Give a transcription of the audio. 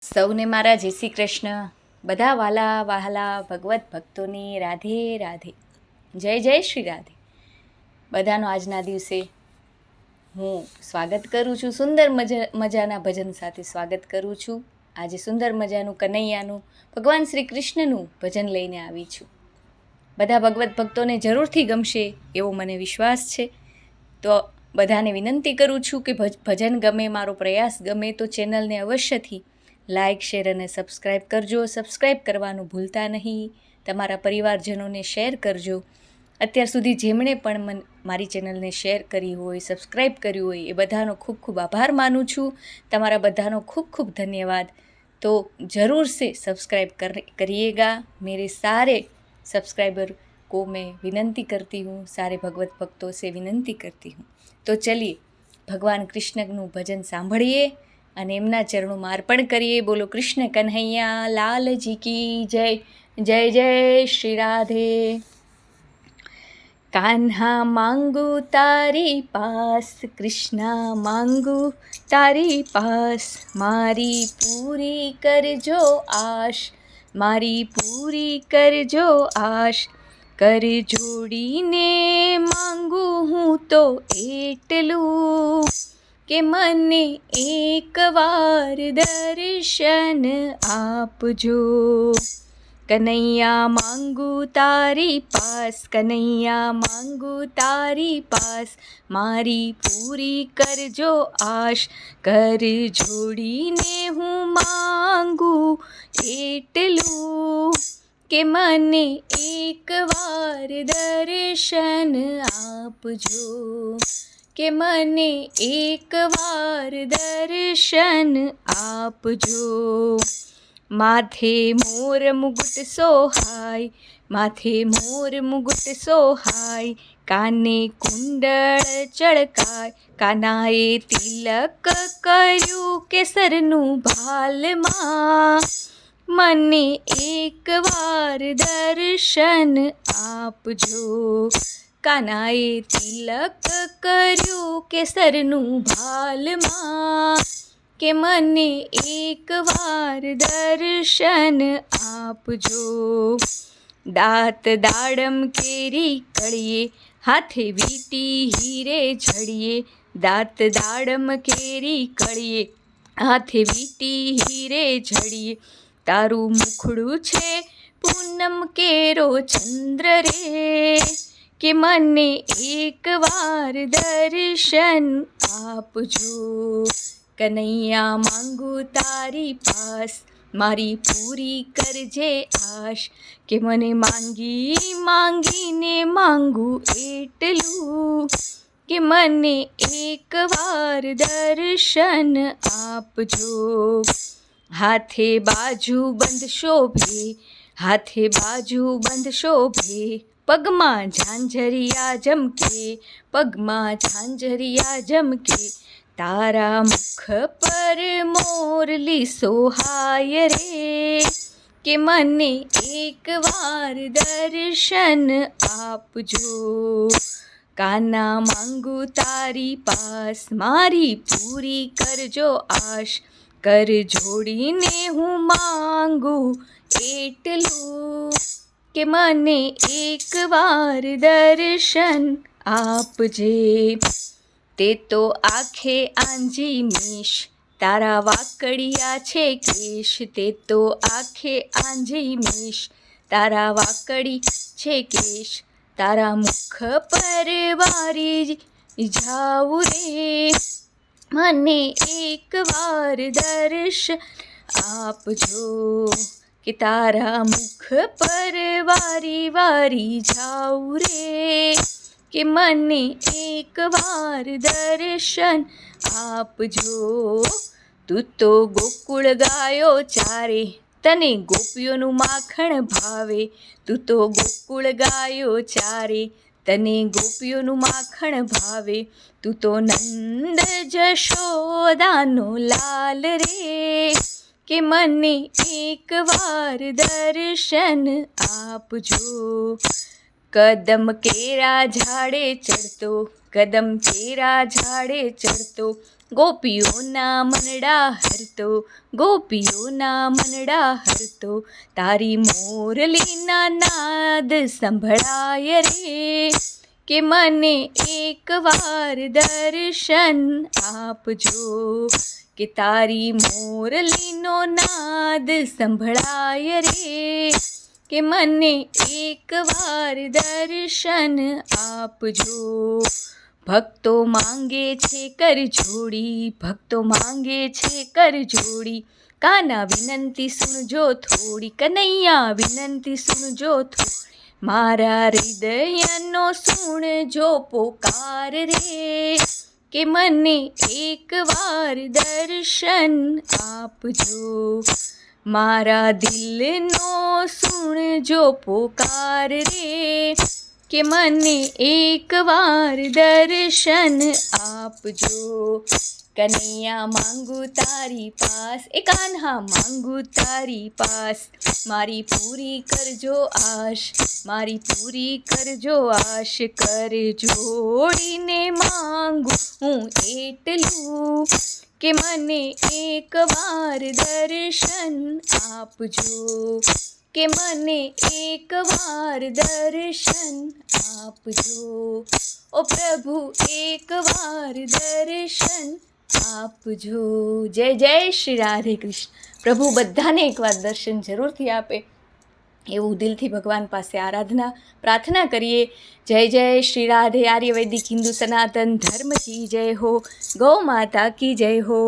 સૌને મારા જય શ્રી કૃષ્ણ. બધા વાલા વહાલા ભગવત ભક્તોની રાધે રાધે, જય જય શ્રી રાધે. બધાનો આજના દિવસે હું સ્વાગત કરું છું. સુંદર મજાના ભજન સાથે સ્વાગત કરું છું. આજે સુંદર મજાનું કનૈયાનું ભગવાન શ્રી કૃષ્ણનું ભજન લઈને આવી છું. બધા ભગવત ભક્તોને જરૂરથી ગમશે એવો મને વિશ્વાસ છે. તો બધાને વિનંતી કરું છું કે ભજન ગમે, મારો પ્રયાસ ગમે તો ચેનલને અવશ્યથી લાઇક, શેર અને સબસ્ક્રાઈબ કરજો. સબસ્ક્રાઈબ કરવાનું ભૂલતા નહીં. તમારા પરિવારજનોને શેર કરજો. અત્યાર સુધી જેમણે પણ મારી ચેનલને શેર કરી હોય, સબસ્ક્રાઈબ કર્યું હોય એ બધાનો ખૂબ ખૂબ આભાર માનું છું. તમારા બધાનો ખૂબ ખૂબ ધન્યવાદ. તો ज़रूर से सब्सक्राइब करिएगा. मेरे सारे सब्सक्राइबर को मैं विनंती करती हूँ, सारे भगवत भक्तों से विनंती करती हूँ. तो चलिए भगवान कृष्णનું ભજન સાંભળીએ અને એમના ચરણોમાં અર્પણ કરીએ. બોલો કૃષ્ણ કન્હૈયા લાલજી કી જય. જય જય શ્રી રાધે. કાન્હા માંગુ તારી પાસ, કૃષ્ણા માંગુ તારી પાસ, મારી પૂરી કરજો આશ, મારી પૂરી કરજો આશ. કર જોડીને માંગુ હું તો એટલું કે મને એકવાર દર્શન આપજો. કનૈયા માંગુ તારી પાસ, કનૈયા માંગુ તારી પાસ, મારી પૂરી કરજો આશ. કર જોડીને હું માંગુ એટલું કે મને એકવાર દર્શન આપજો, કે મને એકવાર દર્શન આપજો. માથે મોર મુગટ સોહાય, માથે મોર મુગટ સોહાય, કાને કુંડળ ચળકાય, કાનાએ તિલક કર્યું કેસરનું ભાલમાં, મને એકવાર દર્શન આપજો. કાનાએ તિલક કર્યું કેસરનું ભાલમાં, કે મને એકવાર દર્શન આપજો. દાંત દાડમ કેરી કળીએ, હાથે વીંટી હીરે જડીએ, દાંત દાડમ કેરી કળીએ, હાથે વીંટી હીરે જડીએ. તારું મુખડું છે પૂનમ કેરો ચંદ્ર રે, કે મને એકવાર દર્શન આપજો. કનૈયા માંગુ તારી પાસ, મારી પૂરી કરજે આશ. કે મને માંગી માંગીને માંગુ એટલું કે મને એકવાર દર્શન આપજો. હાથે બાજુ બંધ શોભે, હાથે બાજુ બંધ શોભે, પગમાં ઝાંઝરિયા જમકે, પગમાં ઝાંઝરિયા જમકે. તારા મુખ પર મોરલી સોહાય રે, કે મને એકવાર દર્શન આપજો. કાના માંગુ તારી પાસ, મારી પૂરી કરજો આશ. કર જોડીને હું માંગુ એટલું કે મને એકવાર દર્શન આપજે. તે તો આંખે આંજી મીશ, તારા વાકડિયા છે કેશ. તે તો આંખે આંજી મીશ, તારા વાકડી છે કેશ. તારા મુખ પર વારી જાઉં રે, મને એકવાર દર્શન આપજો. કે તારા મુખ પર વારી વારી જાઉં રે, કે મને એકવાર દર્શન આપજો. તું તો ગોકુળ ગાયો ચારે, તને ગોપીઓનું માખણ ભાવે. તું તો ગોકુળ ગાયો ચારે, તને ગોપીઓનું માખણ ભાવે. તું તો નંદ જશોદાનો લાલ રે, કે મને એકવાર દર્શન આપજો. કદમ કેરા ઝાડે ચડતો, કદમ કેરા ઝાડે ચડતો, ગોપીઓના મનડા હરતો, ગોપીઓના મનડા હરતો, તારી મોરલીના નાદ સંભળાય રે, કે મને એકવાર દર્શન આપજો, કે તારી મોરલીનો નાદ સંભળાય રે, કે મને એકવાર દર્શન આપજો. ભક્તો માંગે છે કર જોડી, ભક્તો માંગે છે કર જોડી, કાના વિનંતી સુનજો થોડી, કનૈયા વિનંતી સુનજો થોડી, મારા હૃદયનો સુણજો પોકાર રે, કે મને એકવાર દર્શન આપજો, મારા દિલનો સુણજો પોકાર રે, કે મને એકવાર દર્શન આપજો. કનૈયા માંગુ તારી પાસ, એ કાન્હા માંગુ તારી પાસ, મારી પૂરી કરજો આશ, મારી પૂરી કરજો આશ, કર જોડીને માંગુ હું એટલું, કે મને એકવાર દર્શન આપજો, કે મને એકવાર દર્શન આપજો. ઓ પ્રભુ એકવાર દર્શન આપજો. જય જય શ્રી રાધે કૃષ્ણ. પ્રભુ બધાને એકવાર દર્શન જરૂરથી આપે એવું દિલથી ભગવાન પાસે આરાધના પ્રાર્થના કરીએ. જય જય શ્રી રાધે. આર્યવૈદિક હિન્દુ સનાતન ધર્મ કી જય હો. ગૌ માતા કી જય હો.